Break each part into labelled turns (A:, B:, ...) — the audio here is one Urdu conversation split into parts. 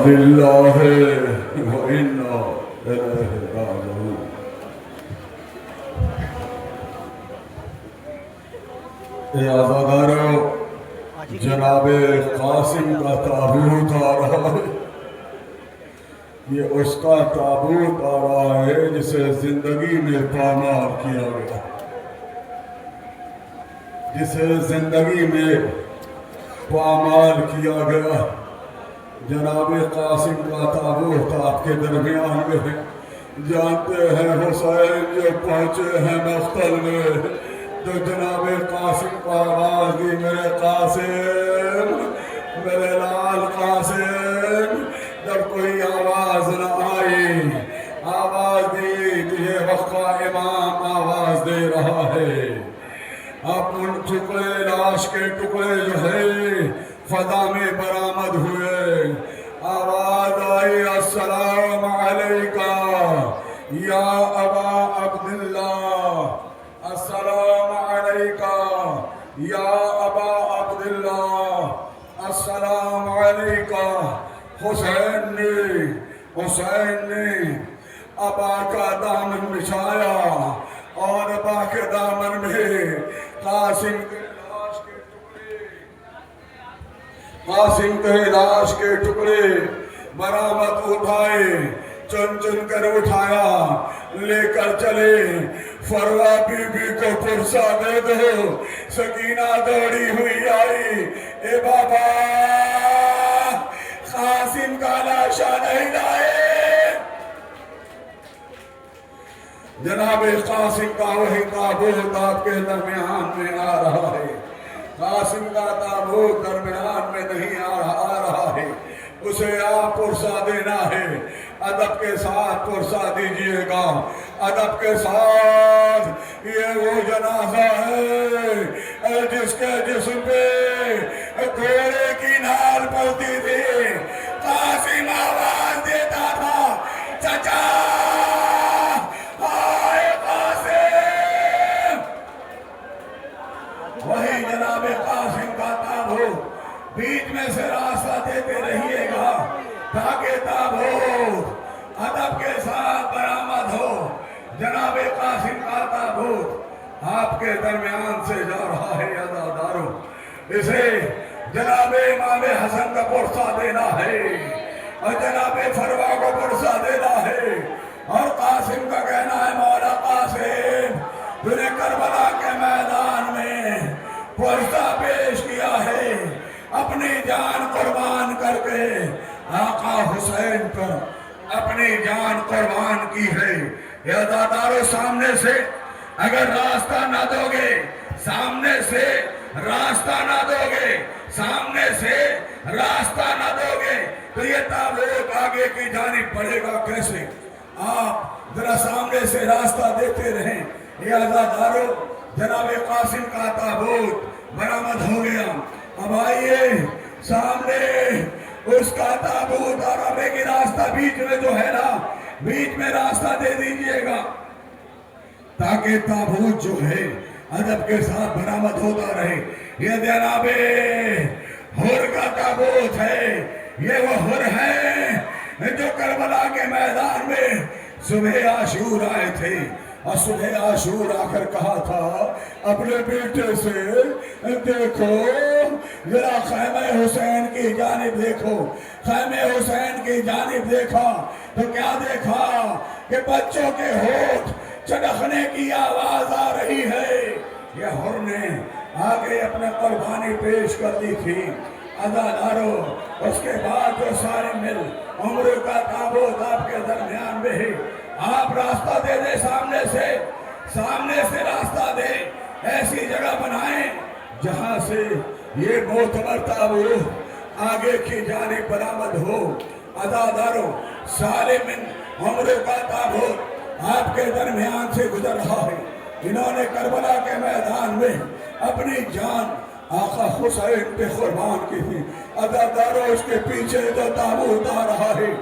A: للہ وإنا إلیہ راجعون۔ اے آزادارو، جناب قاسم کا تابوت آ رہا ہے۔ یہ اس کا تابوت آ رہا ہے جسے زندگی میں پامال کیا گیا، جسے زندگی میں پامال کیا گیا۔ جناب قاسم کا تابوت آپ کے درمیان میں ہے۔ جانتے ہیں حسین جو پہنچے ہیں مقتل میں تو جناب قاسم کو آواز دی، میرے قاسم، میرے لال قاسم۔ جب کوئی آواز نہ آئی، آواز دی تو یہ وقفہ امام آواز دے رہا ہے۔ اب ان ٹکڑے، لاش کے ٹکڑے جو ہے فضا میں برآمد ہوئے۔ آواز آئی، السلام علیکہ یا ابا عبداللہ، السلام علیکہ یا ابا عبداللہ، السلام علیکہ۔ حسین نے ابا کا دامن بچھایا اور ابا کے دامن میں قاسم کے لاش کے ٹکڑے برآمد اٹھائے، چن چن کر اٹھایا، لے کر چلے۔ فروا بی بی کو پرسہ دے دو۔ سکینہ دوڑی ہوئی آئی، اے بابا قاسم کا لاشا نہیں لائے۔ جناب قاسم کا وہی تابوت آپ کے درمیان میں آ رہا ہے۔ قاسم کا تابوت درمیان میں نہیں آ رہا ہے، اسے آپ پرسہ دینا ہے۔ ادب کے ساتھ پرسہ دیجئے گا، ادب کے ساتھ۔ یہ وہ جنازہ ہے جس کے جسم پہ گھوڑے کی نال پڑتی تھی۔ قاسم آواز دیتا تھا، چچا آئے قاسم۔ وہی جناب قاسم کا تابوت، بیچ میں سے راستہ دیتے رہیے گا تاکہ تابوت ادب کے ساتھ برآمد ہو۔ جناب قاسم کا تابوت آپ کے درمیان سے جا رہا ہے۔ عزادارو، اسے جناب امام حسن کا پرسہ دینا ہے اور جناب فروا کو پرسہ دینا ہے۔ اور قاسم کا کہنا ہے، مولا قاسم، تو نے کربلا کے میدان میں پرسہ پیش کیا ہے، اپنی جان قربان کر کے آقا حسین پر اپنی جان قربان کی ہے۔ یا عزادارو، سامنے سے اگر راستہ نہ دو گے، سامنے سے راستہ نہ دو گے، سامنے سے راستہ نہ دو گے تو یہ تابوت آگے کی جانب پڑے گا کیسے؟ آپ ذرا سامنے سے راستہ دیتے رہیں۔ یا عزادارو، جناب قاسم کا تابوت برآمد ہو گیا۔ اب آئیے سامنے اس کا تابوت اور اب ایک راستہ بیچ میں جو ہے نا، بیچ میں راستہ دے دیجئے گا تاکہ تابوت جو ہے ادب کے ساتھ برآمد ہوتا رہے۔ یہ جناب حر کا تابوت ہے، یہ وہ حر ہے جو کربلا کے میدان میں صبح عاشور آئے تھے اور صبح عاشور آ کر کہا تھا اپنے بیٹے سے، دیکھو ذرا خیمہ حسین کی جانب دیکھو۔ خیمہ حسین کی جانب دیکھا تو کیا دیکھا کہ بچوں کے ہونٹ چڑکنے کی آواز آ رہی ہے۔ یہ حر نے آگے اپنے قربانی پیش کر دی تھی۔ عزادارو، اس کے بعد جو سارے مل عمر کا تابوت آپ کے درمیان میں ہے، آپ راستہ دے دیں، سامنے سے راستہ دیں، ایسی جگہ بنائیں جہاں سے یہ معتبر تابوت آگے کی جانب برآمد ہو۔ عزادارو، سارے من عمر کا تابوت آپ کے درمیان سے گزر رہا ہے۔ انہوں نے کربلا کے میدان میں اپنی جان آقا حسین پہ قربان کی تھی۔ عزادارو، اس کے پیچھے جو تابوت آ رہا ہے،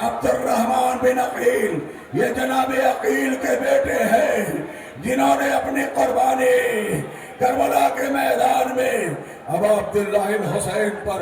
A: عبد الرحمن بن عقیل، یہ جناب عقیل کے بیٹے ہیں جنہوں نے اپنی قربانی کربلا کے میدان میں ابا عبداللہ الحسین پر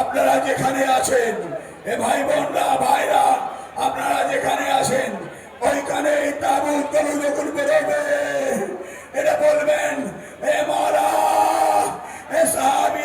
A: আপনারা যেখানে আছেন, এ ভাই বোনরা ভাইরা আপনারা যেখানে আছেন, ওইখানে তাবুত গুলো যখন বেরোবে এটা বলবেন, এ মৌলা এ সাহাবী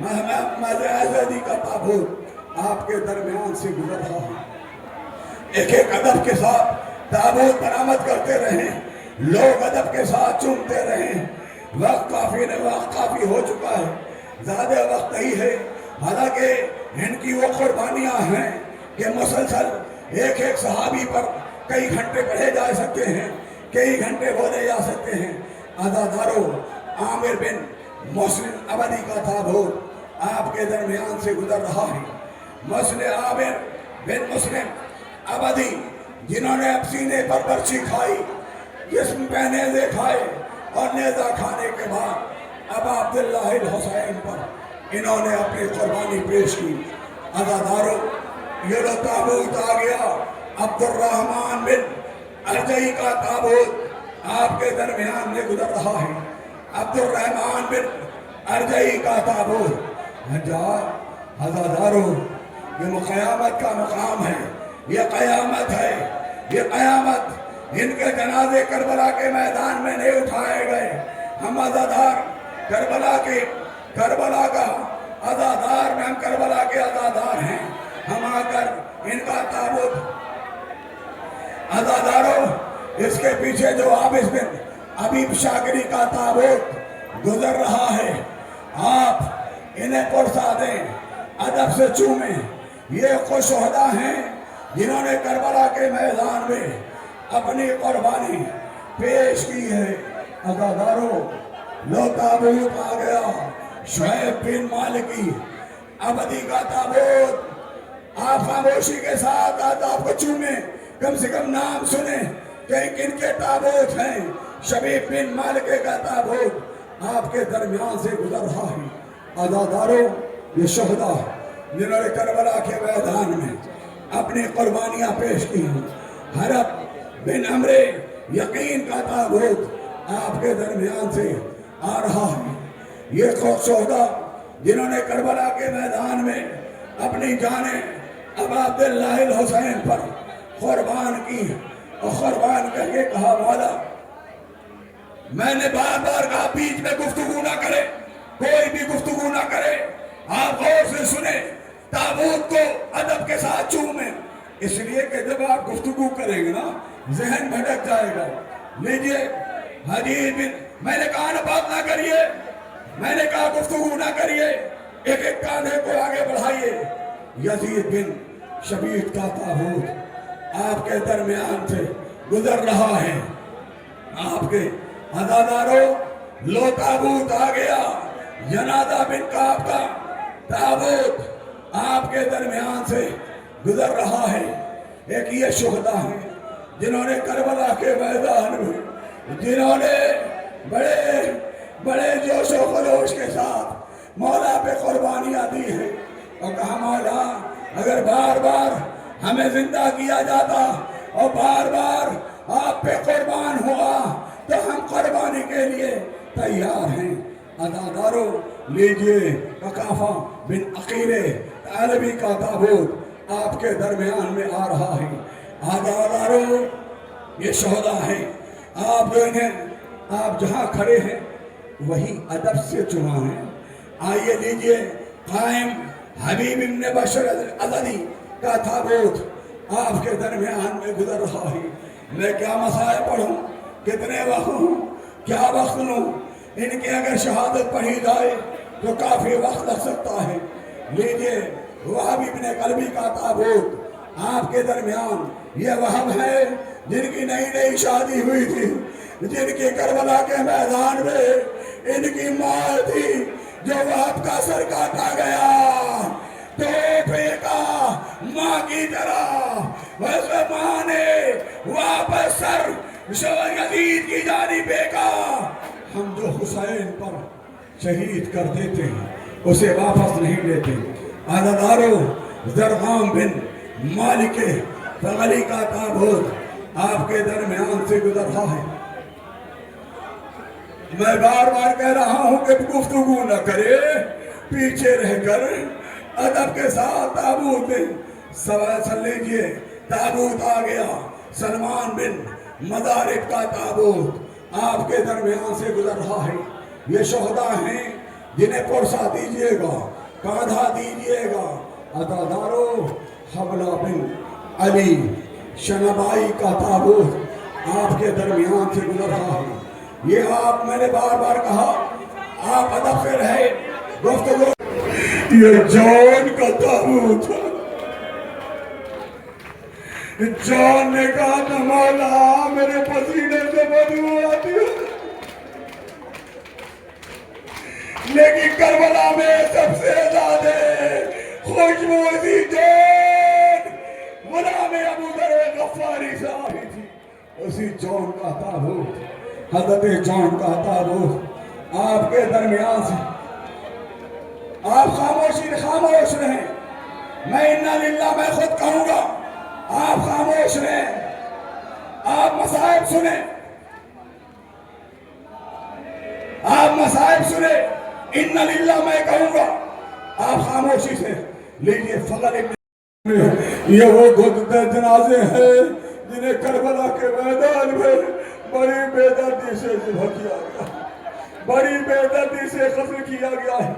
A: محمد عزدی کا تابوت آپ کے درمیان سے گزر رہا ہے۔ ایک ایک ادب کے ساتھ تابوت برآمد کرتے رہیں، لوگ ادب کے ساتھ چومتے رہیں۔ وقت کافی ہو چکا ہے، زیادہ وقت نہیں ہے۔ حالانکہ ان کی وہ قربانیاں ہیں کہ مسلسل ایک ایک صحابی پر کئی گھنٹے پڑھے جا سکتے ہیں، کئی گھنٹے بولے جا سکتے ہیں۔ عزادارو، عامر بن مسلم ابدی کا تابوت آپ کے درمیان سے گزر رہا ہے۔ عامر بن مسلم ابدی، جنہوں نے اب سینے پر برچھی کھائی، جسم پہ نیزے کھائے، اور نیزہ کھانے کے بعد اب عبداللہ الحسین پر انہوں نے اپنی قربانی پیش کی۔ عزادارو، یہ لو تابوت آ گیا، عبد الرحمن بن ارجعی کا تابوت آپ کے درمیان میں گزر رہا ہے۔ عبد الرحمن بن ارجعی کا تابوت عزادارو، یہ قیامت کا مقام ہے، یہ قیامت ہے، یہ قیامت۔ ان کے جنازے کربلا کے میدان میں نہیں اٹھائے گئے۔ ہم عزادار کربلا کا عزادار میں، ہم کربلا کے عزادار ہیں۔ ہم آ کر ان کا تابوت، عزادارو، اس کے پیچھے جو عابس بن ابی شاکری کا تابوت گزر رہا ہے، آپ انہیں پرسا دیں، ادب سے چومیں۔ یہ وہ شہداء ہیں جنہوں نے کربلا کے میدان میں اپنی قربانی پیش کی ہے۔ عزادارو، لو تابوت آ گیا، شعیب بن مالکی ابدی کا تابوت۔ آپ خاموشی کے ساتھ آپ کو چومیں، کم سے کم نام سنیں کہ ان کے تابوت ہیں۔ شبیب بن مالکے کا تابوت آپ کے درمیان سے گزر رہا ہے۔ عزادارو، یہ شہداء جنہوں نے کربلا کے میدان میں اپنی قربانیاں پیش کی ہیں۔ حرب بن عمر یقین کا تابوت آپ کے درمیان سے آ رہا ہے۔ یہ شہداء جنہوں نے کربلا کے میدان میں اپنی جانیں اب عبداللہ الحسین پر قربان کی، اور قربان کر کے کہا، مولا، میں نے بار بار کہا بیچ میں گفتگو نہ کرے، کوئی بھی گفتگو نہ کرے، آپ غور سے سنیں، تابوت کو ادب کے ساتھ چومیں، اس لیے کہ جب آپ گفتگو کریں گے نا ذہن بھٹک جائے گا۔ لیجئے، حدیث بن، میں نے کہا نا بات نہ کریے، میں نے کہا گفتگو نہ کریے، ایک ایک کاندھے کو آگے بڑھائیے۔ یزید بن شبیب کا تابوت آپ کے درمیان سے گزر رہا ہے۔ آپ کے عزادارو، لو تابوت آ گیا، جنادہ بن کعب کا تابوت آپ کے درمیان سے گزر رہا ہے۔ ایک یہ شہداء ہیں جنہوں نے کربلا کے میدان میں، جنہوں نے بڑے جوش و خروش کے ساتھ مولا پہ قربانیاں دی ہیں، اور کہا، مولا، اگر بار بار ہمیں زندہ کیا جاتا اور بار بار آپ پہ قربان ہوا تو ہم قربانی کے لیے تیار ہیں۔ عزادارو، لیجئے، وقافہ بن عقیل عربی کا تابوت آپ کے درمیان میں آ رہا ہے۔ عزادارو، یہ شہداء ہیں، آپ جہاں کھڑے ہیں وہی ادب سے چنا ہے۔ آئیے، لیجئے، قائم حبیب بن بشر ازدی کا تابوت آپ کے درمیان میں گزر رہا ہے۔ میں کیا مسائل پڑھوں، کتنے وقت ہوں، کیا وقت لوں، ان کی اگر شہادت پڑھی جائے تو کافی وقت لگ سکتا ہے۔ لیجئے، وہب ابن قلبی کا تابوت آپ کے درمیان، یہ وہب ہے جن کی نئی نئی شادی ہوئی تھی، جن کی کربلا کے میدان میں ان کی ماں تھی جو وہب کا سر کاٹا گیا، تو پھینکا ماں کی طرح، ویسے ماں نے واپس سر یزید کی جانب پھینکا۔ ہم جو حسین پر شہید کر دیتے ہیں اسے واپس نہیں لیتے۔ عزادارو، زرغام بن مالک فغلی کا تابوت آپ کے درمیان سے گزر رہا ہے۔ میں بار بار کہہ رہا ہوں کہ گفتگو نہ کرے، پیچھے رہ کر ادب کے ساتھ تابوت سن لیجئے۔ تابوت آ گیا، سلمان بن مضارب کا تابوت آپ کے درمیان سے گزر رہا ہے۔ یہ شہداء ہیں جنہیں پرسا دیجئے گا، کاندھا دیجئے گا۔ عزادارو، حبلہ بن علی شنبائی کا تابوت آپ کے درمیان سے گزر رہا ہے۔ یہ آپ، میں نے بار بار کہا، آپ ادب سے رہے گفتگو۔ یہ جان کا تابوت ہے۔ جان نے کہا نہ مولا، میرے پسینے سے بدبو آتی ہے، لیکن کربلا میں سب سے زیادہ خوشبو تھی جان غلام ابو ذر غفاری سے آئی تھی۔ اسی جان کا تابوت، حضرت جان کا تابوت آپ کے درمیان سے۔ آپ خاموش رہیں، میں انا للہ میں خود کہوں گا، آپ خاموش رہیں، آپ مصائب سنیں، آپ مصائب سنیں، انا للہ میں کہوں گا، آپ خاموشی سے لیجئے۔ فقر یہ وہ گھٹتے جنازے ہیں جنہیں کربلا کے میدان میں بڑی بے دردی سے ذبح کیا گیا، بڑی بے دردی سے قتل کیا گیا ہے۔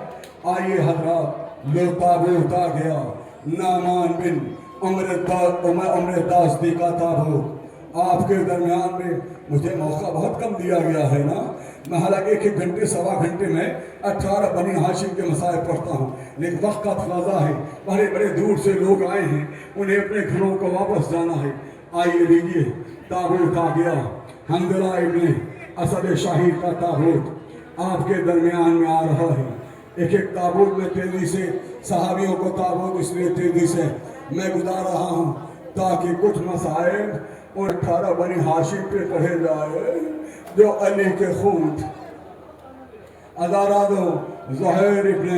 A: آئیے حضرات، لو تابوت آ گیا، نعمان بن عمر داستی کا تابوت آپ کے درمیان میں۔ مجھے موقع بہت کم دیا گیا ہے نا، میں حالانکہ ایک گھنٹے سوا گھنٹے میں 18 بنی ہاشم کے مسائل پڑھتا ہوں، لیکن وقت کا تقاضا ہے، بڑے بڑے دور سے لوگ آئے ہیں، انہیں اپنے گھروں کو واپس جانا ہے۔ آئیے لیجئے، تابوت آ گیا، حنظلہ ابن اسد شاہی کا تابوت آپ کے درمیان میں آ رہا ہے۔ ایک ایک تابوت میں تیزی سے، صحابیوں کو تابوت اس لیے تیزی سے میں گزار رہا ہوں تاکہ کچھ مسائل اور 18 بنی ہاشم پہ پڑھے جائے جو علی کے خون تھے۔ عزادارو، زہیر ابن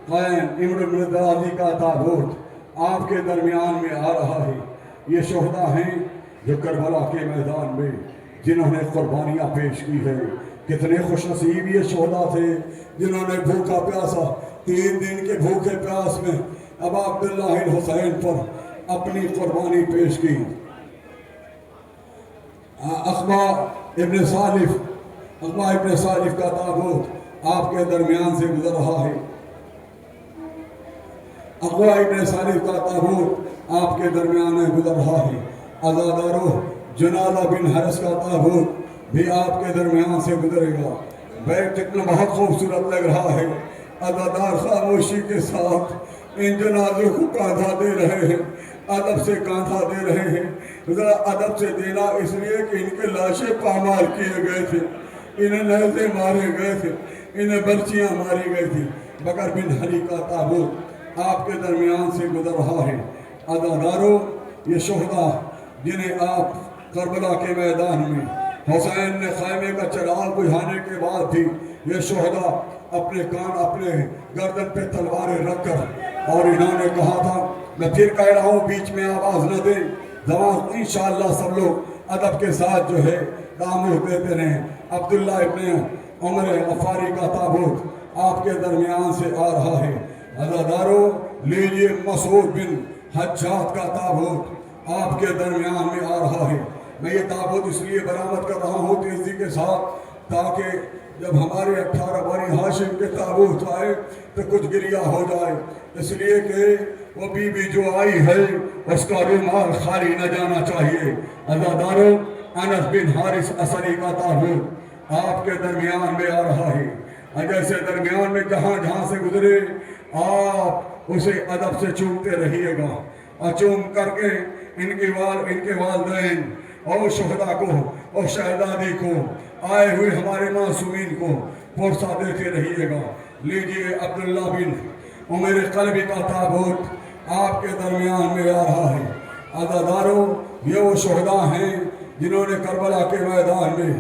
A: قین عمر بن درازی کا تابوت آپ کے درمیان میں آ رہا ہے۔ یہ شہداء ہیں جو کربلا کے میدان میں جنہوں نے قربانیاں پیش کی ہے۔ کتنے خوش نصیب یہ شہداء تھے جنہوں نے بھوکا پیاسا 3 دن کے بھوکے پیاس میں ابا عبداللہ الحسین پر اپنی قربانی پیش کی۔ اقبا ابن صالف کا تابوت آپ کے درمیان سے گزر رہا ہے۔ اقبا ابن صالف کا تابوت آپ کے درمیان میں گزر رہا ہے۔ عزادارو، جنادہ بن حرس کا تابوت بھی آپ کے درمیان سے گزرے گا۔ بیت کتنا بہت خوبصورت لگ رہا ہے۔ عزادار خاموشی کے ساتھ ان جنازوں کو کاندھا دے رہے ہیں، ادب سے کاندھا دے رہے ہیں۔ ذرا ادب سے دینا اس لیے کہ ان کے لاشیں پامال کیے گئے تھے، انہیں نیزے مارے گئے تھے، انہیں برچیاں ماری گئی تھی۔ بکر بن حلی کا تابوت آپ کے درمیان سے گزر رہا ہے۔ عزادارو، یہ شہداء جنہیں آپ کربلا کے میدان میں حسین نے خیمے کا چراغ بجھانے کے بعد بھی یہ شہداء اپنے گردن پہ تلواریں رکھ کر، اور انہوں نے کہا تھا، میں پھر کہہ رہا ہوں بیچ میں آواز نہ دیں، زبان انشاءاللہ سب لوگ ادب کے ساتھ جو ہے تامل دیتے رہیں۔ عبداللہ ابن عمر غفاری کا تابوت آپ کے درمیان سے آ رہا ہے۔ عزادارو، لیجئے مسعود بن حجاج کا تابوت آپ کے درمیان میں آ رہا ہے۔ میں یہ تابوت اس لیے برآمد کر رہا ہوں تیزی کے ساتھ تاکہ جب ہمارے 18 بنی ہاشم کے تابوت آئے تو کچھ گریہ ہو جائے، اس لیے کہ وہ بی بی جو آئی ہے اس کا رومال خالی نہ جانا چاہیے۔ عزادارو، انس بن حارث اسری کا تابوت آپ کے درمیان میں آ رہا ہے۔ جیسے درمیان میں جہاں جہاں سے گزرے آپ اسے ادب سے چومتے رہیے گا، اور چوم کر کے ان کے والدین اور شہداء کو اور شہزادی کو، آئے ہوئے ہمارے معصومین کو پرسا دیتے رہیے گا۔ لیجئے، عبداللہ بن عمر قلبی کا تابوت آپ کے درمیان میں آ رہا ہے۔ عزادارو، یہ وہ شہداء ہیں جنہوں نے کربلا کے میدان میں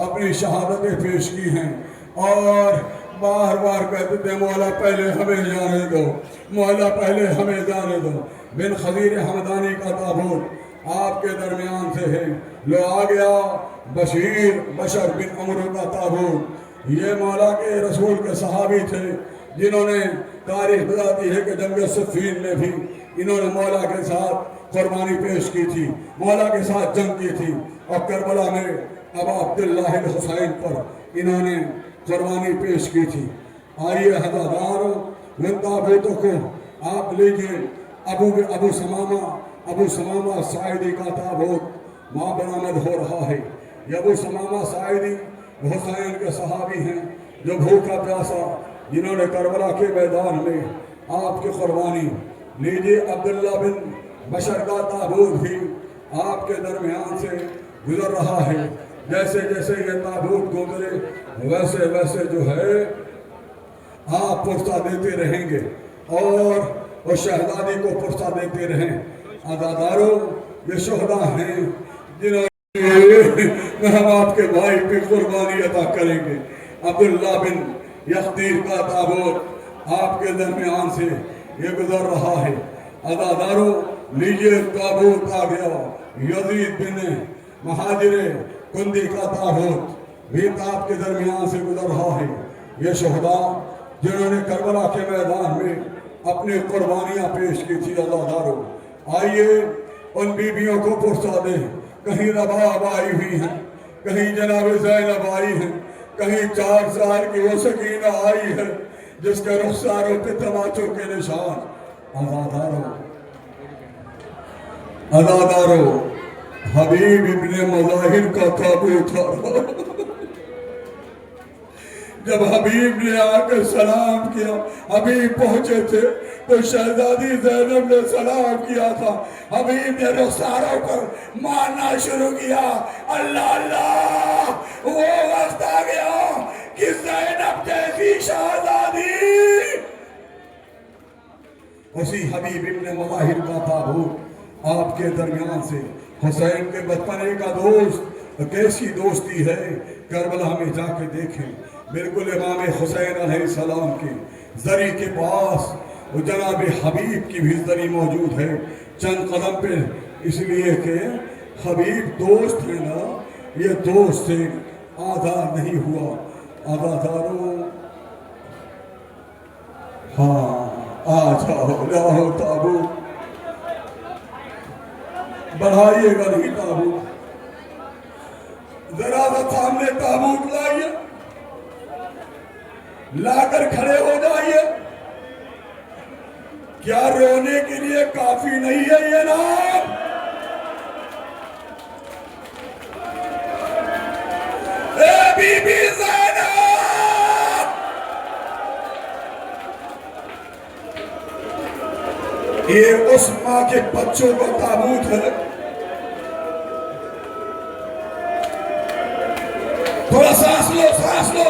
A: اپنی شہادتیں پیش کی ہیں، اور بار بار کہتے تھے، مولا پہلے ہمیں جانے دو، مولا پہلے ہمیں جانے دو۔ بن خضیر حمدانی کا تابوت آپ کے درمیان سے ہے۔ لو آ گیا بشر بن عمر کا تابوت۔ یہ مولا کے رسول کے صحابی تھے جنہوں نے، تاریخ بتاتی ہے کہ جنگ صفین میں بھی انہوں نے مولا کے ساتھ قربانی پیش کی تھی، مولا کے ساتھ جنگ کی تھی، اور کربلا میں ابا عبداللہ الحسین پر انہوں نے قربانی پیش کی تھی۔
B: آئیے ہزاداروں ان تابوتوں کو آپ لیجئے. ابو سمامہ ساعدی کا تابوت وہاں برآمد ہو رہا ہے. یہ ابو سمامہ ساعدی حسین کے صحابی ہیں جو بھوکا پیاسا جنہوں نے کربلا کے میدان میں آپ کی قربانی. لیجئے عبداللہ بن بشر کا تابوت بھی آپ کے درمیان سے گزر رہا ہے. جیسے جیسے یہ تابوت گزرے ویسے ویسے جو ہے آپ پرسہ دیتے رہیں گے اور اس شہزادی کو پرسہ دیتے رہیں. عزاداروں یہ شہداء ہیں جنہوں نے ہم آپ کے بھائی پہ قربانی عطا کریں گے. عبداللہ بن یختیر کا تابوت آپ کے درمیان سے یہ گزر رہا ہے. عزاداروں لیجئے تابوت آ گیا. یزید بن مہاجر کندی کا تابوت بھی آپ کے درمیان سے گزر رہا ہے. یہ شہداء جنہوں نے کربلا کے میدان میں اپنی قربانیاں پیش کی تھی. عزاداروں آئیے ان بیویوں کو پرسہ دیں. کہیں رباب آئی ہوئی ہیں, کہیں جناب زینب آئی ہیں, کہیں 4 سال کی وہ سکینہ آئی ہے جس کے رخساروں پہ تماچوں کے نشان. عزاداروں حبیب ابن مظاہر کا تابوت آ رہا. جب حبیب نے آ کر سلام کیا, حبیب پہنچے تھے تو شہزادی زینب نے سلام کیا تھا. حبیب نے رخساروں پر مارنا شروع کیا. اللہ اللہ, وہ وقت آ گیا کہ زینب جیسی شہزادی. اسی حبیب ابن مظاہر کا تابوت آپ کے درمیان سے حسین کے بچپنے کا دوست. کیسی دوستی ہے, کربلا میں جا کے دیکھیں. بالکل امام حسین علیہ السلام کی زری کے پاس وہ جناب حبیب کی بھی زری موجود ہے چند قدم پہ. اس لیے کہ حبیب دوست ہے نا, یہ دوست سے آزاد نہیں ہوا. عزاداروں ہاں آ جاؤ, لاؤ تابوت, بڑھائیے گا نہیں تابوت, ذرا سا سامنے تابوت لائیے, لا کر کھڑے ہو جائیے. کیا رونے کے لیے کافی نہیں ہے یہ نام؟ اے بی بی زینب, یہ اس ماں کے بچوں کا تابوت ہے. تھوڑا سانس لو, سانس لو.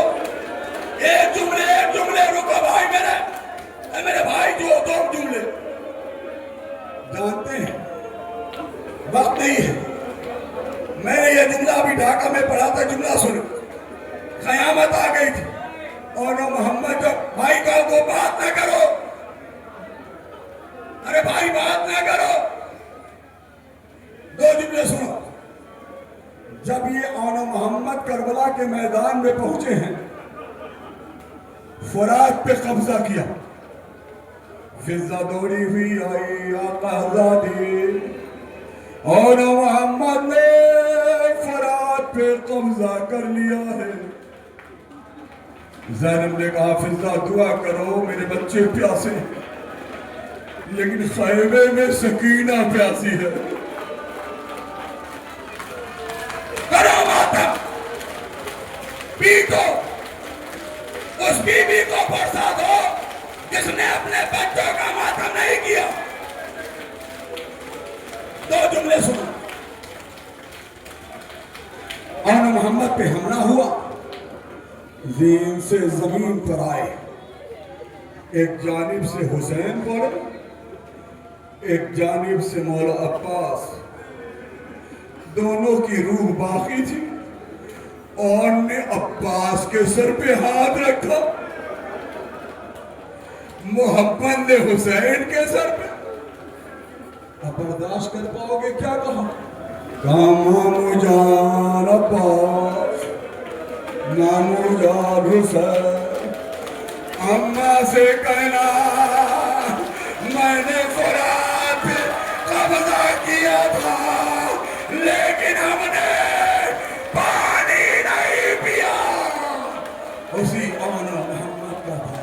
B: ایک جملے رکو بھائی میرے بھائی, جو 2 جملے جانتے ہیں, وقت نہیں ہے. میں نے یہ جملہ ابھی ڈھاکہ میں پڑھا تھا. جملہ سنو, قیامت آ گئی تھی اور محمد جب بھائی کہو کو بات نہ کرو, ارے بھائی بات نہ کرو. 2 جملے سنو. جب یہ آن محمد کربلا کے میدان میں پہنچے ہیں, فرات پہ قبضہ کیا, فضہ دوڑی ہوئی آئی آقا زادی, اور محمد نے فرات پہ قبضہ کر لیا ہے. زینب نے کہا فضہ دعا کرو, میرے بچے پیاسے, لیکن خیمے میں سکینہ پیاسی ہے. کرو ماتم, پیٹو, اس بیوی کو پرسہ دو جس نے اپنے بچوں کا ماتم نہیں کیا. 2 جملے سنو. آن محمد پہ حملہ ہوا, زین سے زمین پر آئے. ایک جانب سے حسین پڑے, ایک جانب سے مولا عباس. دونوں کی روح باقی تھی. اور نے عباس کے سر پہ ہاتھ رکھا, محمد نے حسین کے سر پہ. اب برداشت کر پاؤ گے کیا کہا؟ مامو جان عباس, مامو جان حسین, اماں سے کہنا میں نے فرات پہ قبضہ کیا تھا, لیکن ہم نے اسی آنا محمد کا تھا.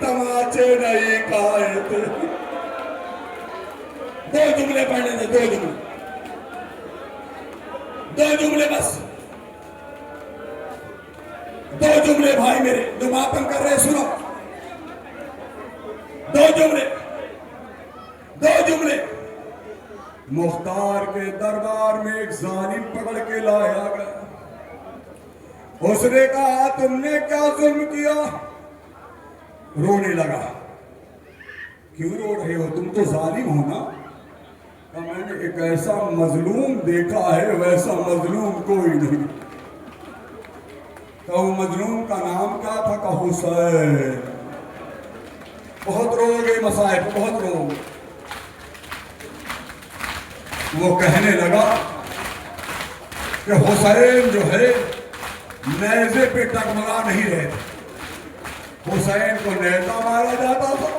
B: تماچے نہیں کھائے تھے. دو جملے پڑھنے تھے, دو جملے بس, دو جملے بھائی میرے جو ماتم کر رہے سنو, دو جملے. مختار کے دربار میں ایک ظالم پکڑ کے لایا گیا. اس نے کہا تم نے کیا ظلم کیا؟ رونے لگا. کیوں رو رہے ہو, تم تو ظالم ہو نا. میں نے ایک ایسا مظلوم دیکھا ہے, ویسا مظلوم کوئی نہیں. تو وہ مظلوم کا نام کیا تھا؟ کہ حسین. بہت رو گئے مصائب, بہت رو. وہ کہنے لگا کہ حسین جو ہے نیزے پہ ٹگمگا نہیں رہے. حسین کو نیزہ مارا جاتا تھا,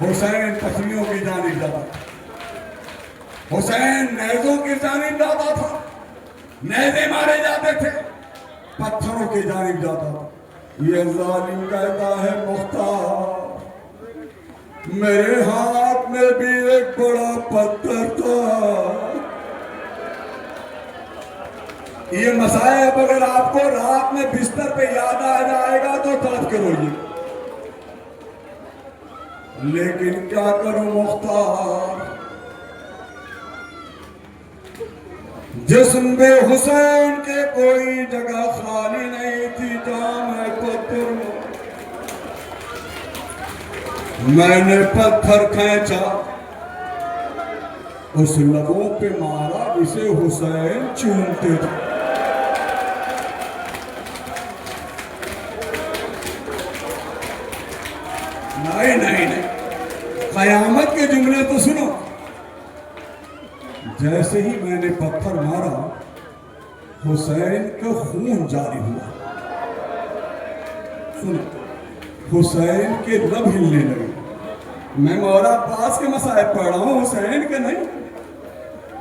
B: حسین پسلیوں کی جانب جاتا تھا. حسین نیزوں کی جانب جاتا تھا, نیزے مارے جاتے تھے, پتھروں کی جانب جاتا تھا. یہ ظالم کہتا ہے مختار میرے ہاتھ میں بھی ایک بڑا پتھر تھا. یہ مصائب اگر آپ کو رات میں بستر پہ یاد آ جائے گا تو ترس کرو گی. لیکن کیا کروں مختار, جسم بے حسین کے کوئی جگہ خالی نہیں تھی جہاں میں پتھر ہوں. میں نے پتھر کھینچا, اس لبوں پہ مارا جسے حسین چومتے تھے. نہیں, قیامت کے جملے تو سنو. جیسے ہی میں نے پتھر مارا حسین کا خون جاری ہوا. سنو, حسین کے لب ہلنے لگے. میں مولا عباس کے مصائب پڑھ رہا ہوں, حسین کے نہیں.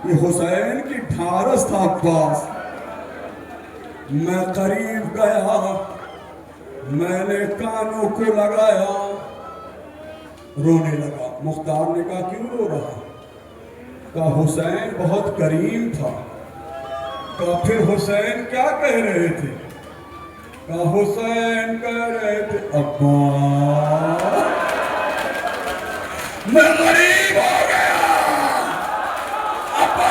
B: یہ حسین کی ڈھارس تھا عباس. میں قریب گیا, میں نے کانوں کو لگایا, رونے لگا. مختار نے کہا کیوں رو رہا؟ کہا حسین بہت کریم تھا. کہا پھر حسین کیا کہہ رہے تھے؟ کہا حسین کہہ رہے تھے ابا میں غریب ہو گیا, ابا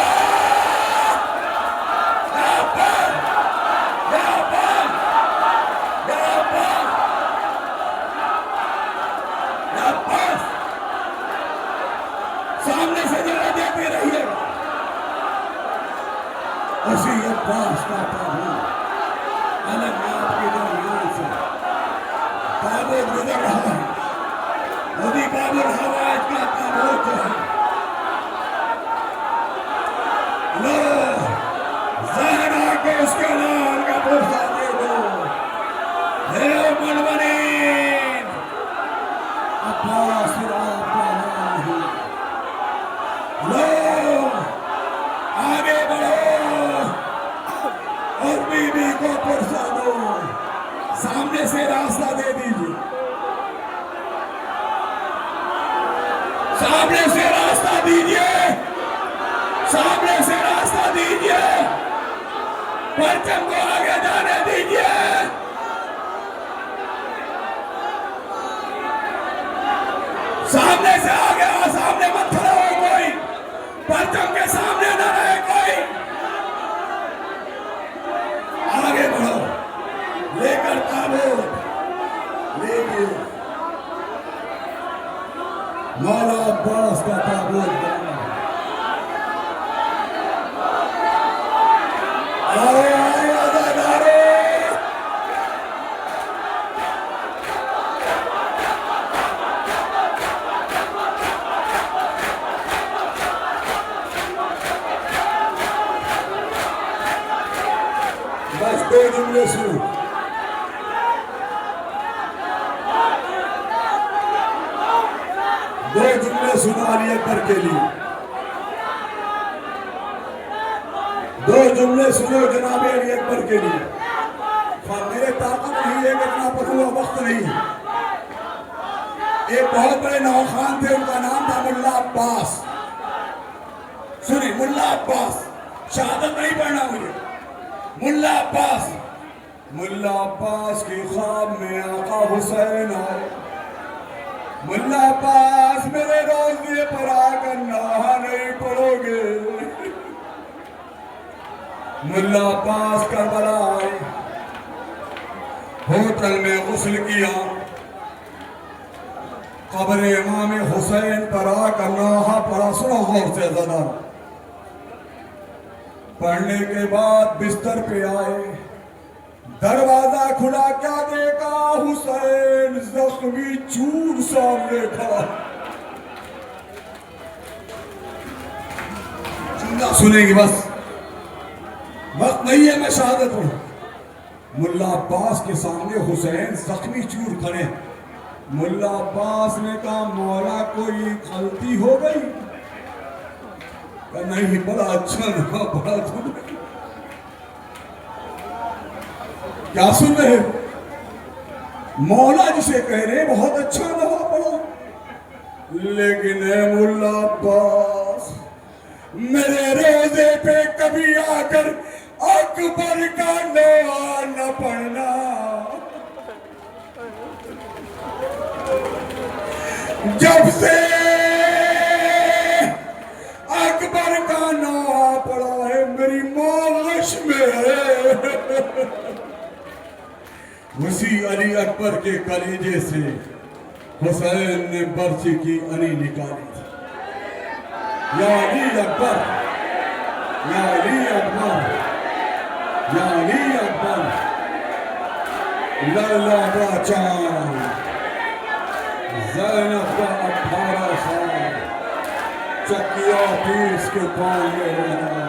B: سامنے سے جگہ دیتے رہیے. اسی عباس کا ہوں الگ آپ کے درمیان سے تابوت گزر رہا ہے. مودی بابر حوائج کا تابوت جو ہے, لو زہرا کے اس کے لال کا بوسہ دے دو. ہے منونین عباس آپ کا نام ہے. لو آگے بڑھو اور بی بی کو پرسا دو. سامنے سے راستہ دے دیجیے, سامنے سے راستہ دیجیے, سامنے سے راستہ دیجیے. پرچم کو آگے جانے دیجیے. سامنے سے آگے آ, سامنے مت کھڑا ہو کوئی, پرچم کے سامنے نہ رہے کوئی. آگے بڑھو, لے کر تابوت لیجیے. مولا عباس کا تابوت بنا. آئے آئے عزادارے, بس دو جملے سنو. دو جملے سنو علی اکبر کے لیے. دو جملے سنو جناب علی اکبر کے لیے. میرے طاقت نہیں ہے کہ اتنا پڑھوں گا, وقت نہیں. ایک بہت بڑے نوخان تھے، ان کا نام تھا ملا عباس. سنیں، ملا عباس، شہادت نہیں پڑھنا مجھے. ملا عباس، ملا عباس کی خواب میں آقا حسین آئے. ملا عباس میرے روزے پر آ کر نہا نہیں پڑھو گے. ملا عباس کربلا آئے، ہوٹل میں غسل کیا، قبر امام حسین پر آ کر نہا پڑھا. سنو غور سے زیادہ. پڑھنے کے بعد بستر پہ آئے، دروازہ کھلا، کیا دیکھا؟ حسین زخمی چور سامنے کھڑا. سنیں گی بس، وقت نہیں ہے میں شہادت ہوں. ملا عباس کے سامنے حسین زخمی چور کھڑے. ملا عباس نے کہا مولا کوئی غلطی ہو گئی؟ کہ نہیں، بڑا اچھا نہ بڑا تھوڑا. کیا سن رہے؟ مولا جسے کہہ رہے بہت اچھا نہ پڑا. لیکن اے ملا عباس، میرے روزے پہ کبھی آ کر اکبر کا نام نہ پڑھنا. جب سے اکبر کا نام پڑا ہے میری ماں غش میں ہے. اسی علی اکبر کے کلیجے سے حسین نے برچی کی انی نکالی تھی. یا علی اکبر، یا علی اکبر، یا علی اکبر. لیلا کا چاند، زینب کا 18 سال، چکیا پیس کے پاؤں میں رہنا.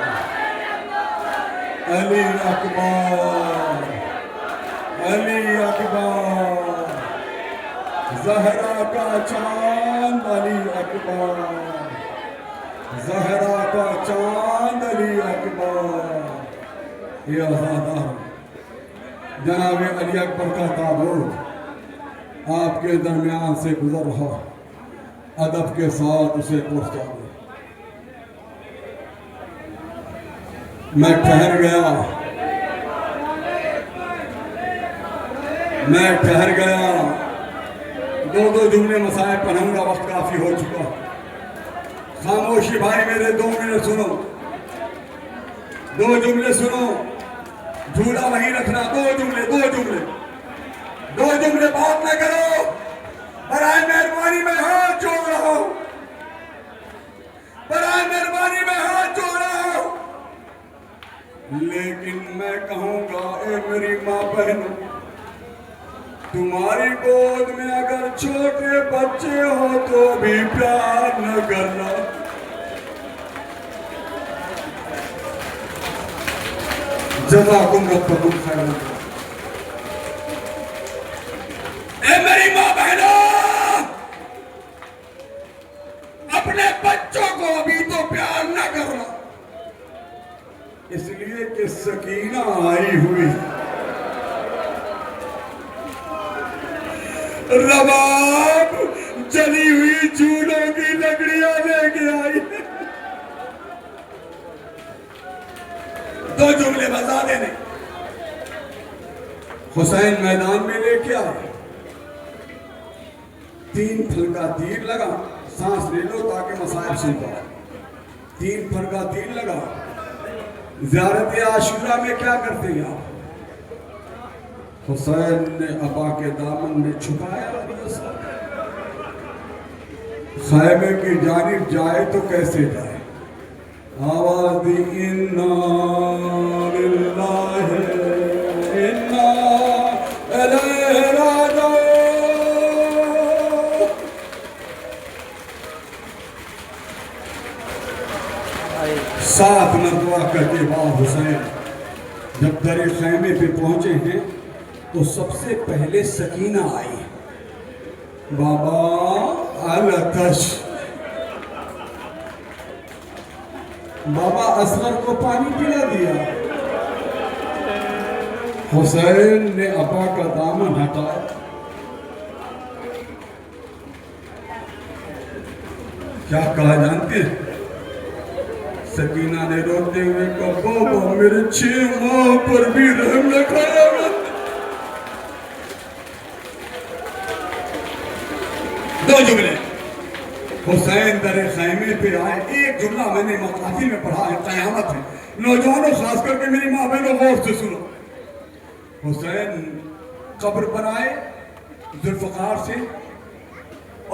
B: علی اکبر، علی اکبر، زہرا کا چاند علی اکبر، زہرا کا چاند علی اکبر. یہ آزادہ جناب علی اکبر کا تابوت آپ کے درمیان سے گزر رہا، ادب کے ساتھ اسے پہنچا دیں. میں ٹھہر گیا، میں ٹھہر گیا. دو جملے مسائل پڑھوں گا، وقت کافی ہو چکا. خاموشی بھائی میرے 2 منٹ سنو، 2 جملے سنو، جھولا وہیں رکھنا. 2 جملے بات نہ کرو. برائے مہربانی میں ہاتھ جوڑ رہا ہوں، برائے مہربانی میں ہاتھ جوڑ رہا ہوں. لیکن میں کہوں گا اے میری ماں بہن، تمہاری گود میں اگر چھوٹے بچے ہو تو بھی پیار نہ کرنا. جزاکم ربکم خیرا. اے میری ماں بہنوں، اپنے بچوں کو ابھی تو پیار نہ کرنا، اس لیے کہ سکینہ آئی ہوئی، رباب جلی ہوئی جھولوں کی لکڑیاں لے کے آئی. 2 جملے بتا دینے. حسین میدان میں لے کے آئے، 3 پھلکا تیر لگا. سانس لے لو تاکہ مسائل سن پاؤ. 3 پھلکا تیر لگا. زیارت عاشورہ میں کیا کرتے ہیں آپ؟ حسین نے ابا کے دامن میں چھپایا. خیمے کی جانب جائے تو کیسے جائے؟ آواز دی انا للہ انا الیہ راجعون. 7 مرتبہ کہتے باب حسین جب در خیمے پہ پہنچے ہیں تو سب سے پہلے سکینہ آئی. بابا الاتش، بابا اصغر کو پانی پلا دیا. حسین نے ابا کا دامن ہٹایا. کیا کہا جانتے ہیں؟ سکینہ نے روتے ہوئے کہا بابا میرے 6 ماہ پر بھی رحم نہ کھایا کرتے. دو جملے. حسین در خیمے پہ آئے. ایک جملہ میں نے مقافی میں پڑھا ہے، قیامت ہے. نوجوانوں خاص کر کے میری ماں بہنوں غور سے سنو. حسین قبر پر آئے ذوالفقار سے،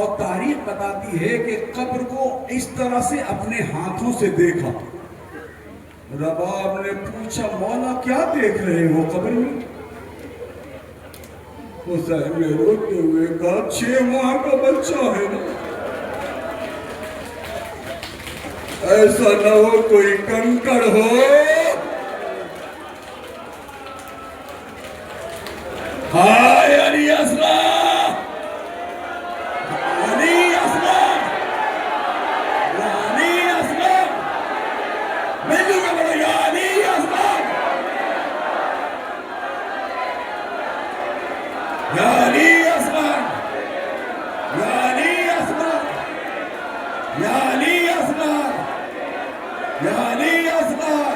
B: اور تاریخ بتاتی ہے کہ قبر کو اس طرح سے اپنے ہاتھوں سے دیکھا. رباب نے پوچھا مولا کیا دیکھ رہے ہو قبر میں؟ حسین نے روتے ہوئے کہا 6 ماہ کا بچہ ہے نا، ایسا نہ ہو کوئی کنکڑ ہو. ہائے علی اصغر، علی اصغر، علی اصغر، ملو کا بڑا یا علی اصغر، یا علی اصغر، یا علی اصغر، یا علی اصغر، یا علی اصغر،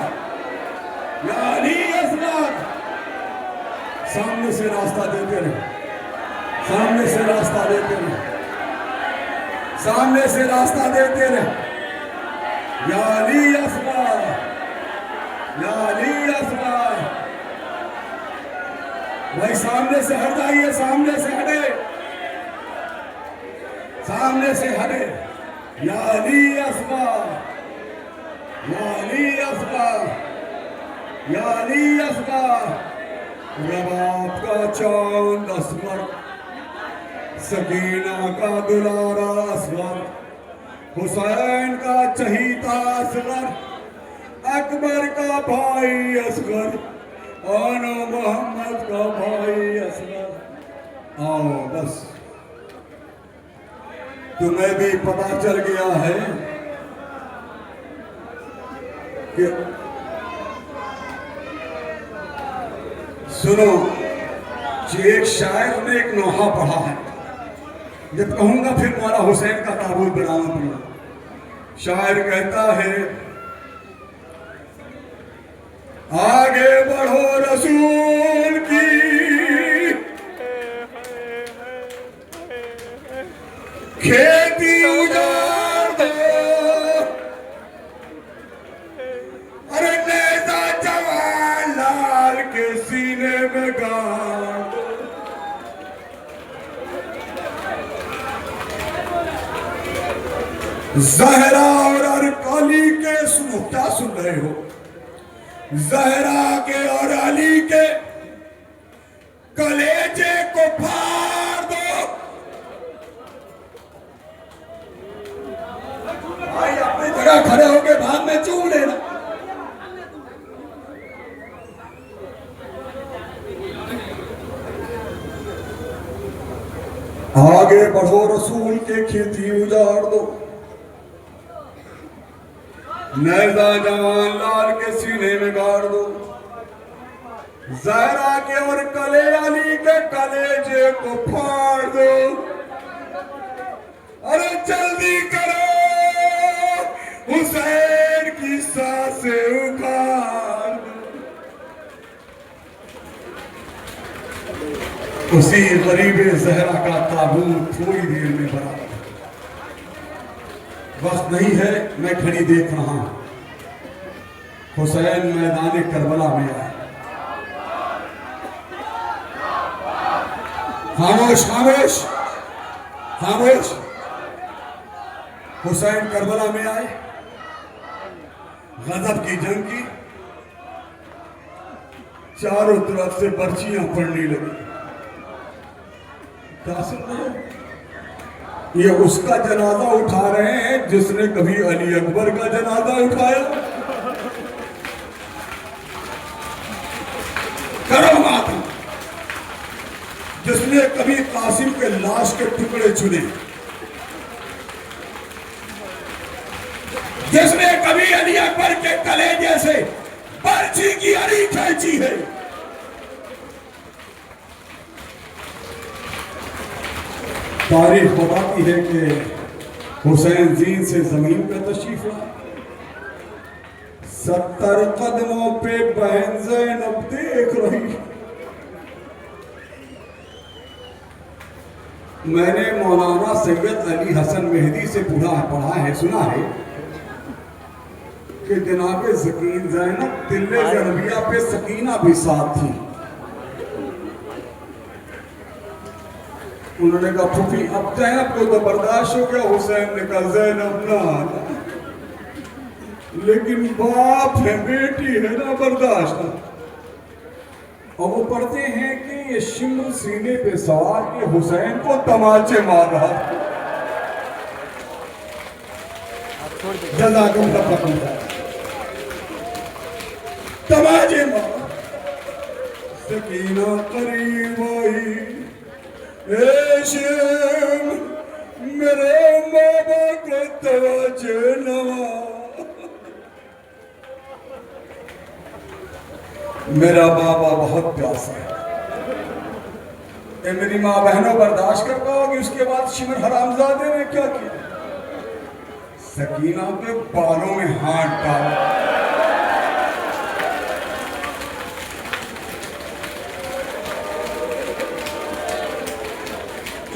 B: یا علی اصغر. سامنے سے راستہ دیتے رہے، سامنے سے راستہ دیتے رہے، سامنے سے راستہ دیتے رہے. یا علی اصغر، یا علی اصغر. بھائی سامنے سے ہٹ جائیے، سامنے سے ہٹے، سامنے سے ہٹے. یا علی اصغر، یا علی اصغر، یا علی اصغر. رباب کا چاند اصغر، سکینہ کا دلارا اصغر، حسین کا چہیتا اصغر، اکبر کا بھائی اصغر، اور محمد کا بھائی اصغر. آؤ بس تمہیں بھی پتا چل گیا ہے کہ سنو. ایک شاعر نے ایک نوحہ پڑھا ہے، جب کہوں گا پھر مولا حسین کا تابوت بنانا پڑا. شاعر کہتا ہے آگے بڑھو رسول کی کھیتی اجاڑ دو، ارے نیزہ جوان لال کے سینے میں گاڑ دو. زہرا اور علی کے سنو، کیا سن رہے ہو؟ زہرا کے اور علی کے کلیجے کو پھاڑ دو. بھائی اپنی جگہ کھڑے ہو کے بعد میں چوم لینا. آگے بڑھو رسول کے کھیتی اجاڑ دو، نیزہ جوان لال کے سینے میں گاڑ دو. زہرا کے اور کلے علی کے کلیجے کو پھاڑ دو. ارے جلدی کرو، حسین کی سانسیں اکھاڑ دو. اسی غریب زہرا کا تابوت تھوڑی دیر میں بنا. وقت نہیں ہے، میں کھڑی دیکھ رہا ہوں. حسین میدان کربلا میں آئے. خاموش خاموش خاموش. حسین کربلا میں آئے، غضب کی جنگ کی، چاروں طرف سے پرچیاں پڑنے لگی. کیا سن رہے ہو؟ یہ اس کا جنازہ اٹھا رہے ہیں جس نے کبھی علی اکبر کا جنازہ اٹھایا. کرو ماتم جس نے کبھی قاسم کے لاش کے ٹکڑے چنے، جس نے کبھی علی اکبر کے کلیجے سے برچی کی اڑی کھینچی ہے. تاریخ بتاتی ہے کہ حسین زین سے زمین پہ تشریف لائے. 70 قدموں پہ بہن زینب دیکھ رہی. میں نے مولانا سید علی حسن مہدی سے پڑھا ہے، سنا ہے کہ جناب سکین زینب دل زینبیہ پہ سکینہ بھی ساتھ تھی. انہوں نے کہا پھوپھی اب زینب کو تو برداشت ہو گیا. حسین نے کہا زینب نہ، لیکن باپ ہے، بیٹی ہے نا، برداشت نہ. اور وہ پڑھتے ہیں کہ یہ شمر سینے پہ سوار کے حسین کو تماچے مار رہا تھا. جزاکم اللہ خیر. تماچے مار. سکینہ قریب آئی. اے شم میرے بابا کو تماچے نہ مار. میرا بابا بہت پیاسا ہے. اے میری ماں بہنوں برداشت کر پاؤ گی؟ اس کے بعد شمر حرامزادے نے کیا کیا؟ سکینہ کے بالوں میں ہاتھ ڈالا.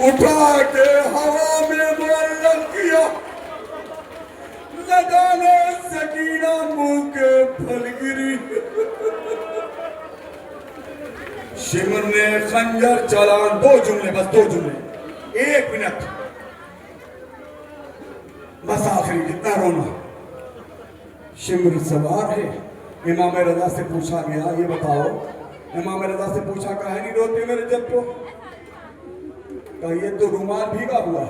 B: اٹھا کے ہوا میں معلق کیا. لگانا سکینہ منہ کے پھل گری. شمر نے خنجر چلان. 2 جملے، بس 2 جملے، 1 منٹ بس آخری. کتنا رونا. شمر سوار ہے. امام رضا سے پوچھا گیا یہ بتاؤ، امام رضا سے پوچھا کہا نہیں روتے میرے جد کو؟ کہا یہ تو رومال بھیگا ہوا.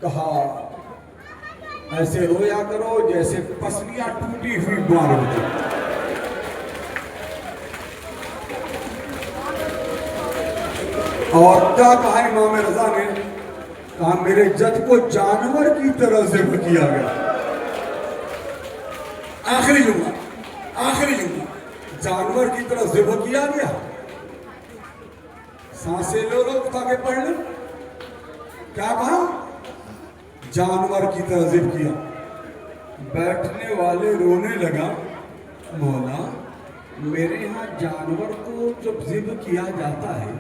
B: کہا ایسے رویا کرو جیسے پسلیاں ٹوٹی ہوئی بار ہوتی. اور کیا کہا امام رضا نے؟ کہا میرے جد کو جانور کی طرح ذبح کیا گیا. آخری جملہ، آخری جملہ، جانور کی طرح ذبح کیا گیا. سانسیں لو اٹھا کے پڑھ لیں. کیا کہا؟ جانور کی طرح ذبح کیا. بیٹھنے والے رونے لگا. مولا میرے یہاں جانور کو جب ذبح کیا جاتا ہے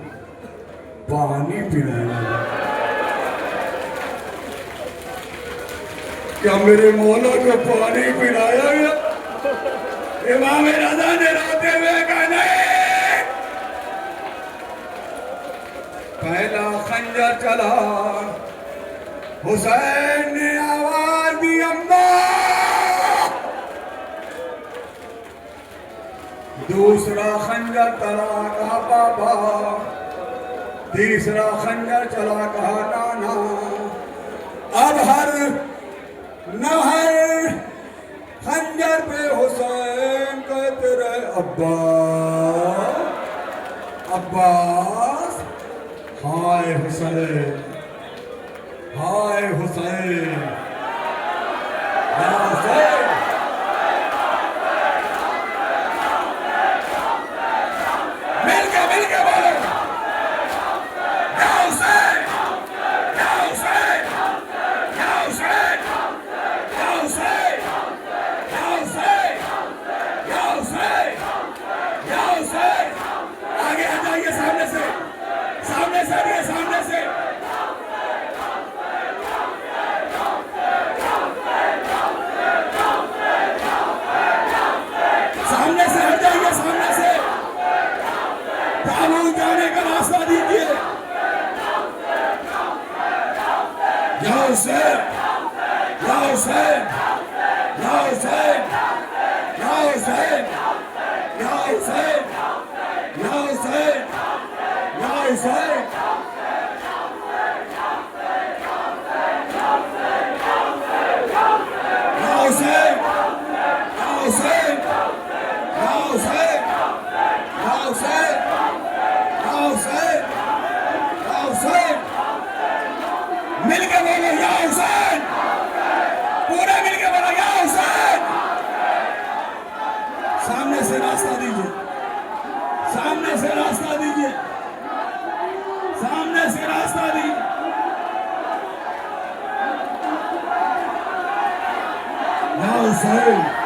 B: پانی پلایا جاتا. کیا میرے مولا کو پانی پلایا گیا؟ امام رضا نے روتے ہوئے کہا نہیں. پہلا خنجر چلا. حسین نے آواز دی اماں. دوسرا خنجر چلا. کہا بابا. تیسرا خنجر چلا. کہا نانا. اب ہر خنجر پہ حسین کہتے رہے عباس عباس. ہائے حسین، ہائے حسین، یا حسین. مل کے بولو یا حسین، یا حسین، یا حسین، یا حسین، یا حسین، یا حسین، یا حسین. آگے آ جائیے سامنے سے، سامنے سے آئیے، سامنے سے. سامنے سے ہٹ جائیے، سامنے سے. تابوت جانے کا راستہ دیجیے. یا حسین، یا حسین، یا حسین، یا حسین، یا حسین، یا حسین، یا حسین. مل کے بولو یا حسین. پورے مل کے بولو یا حسین. سامنے سے راستہ دیجیے، سامنے سے راستہ دیجیے، سامنے سے راستہ دیجیے. حسین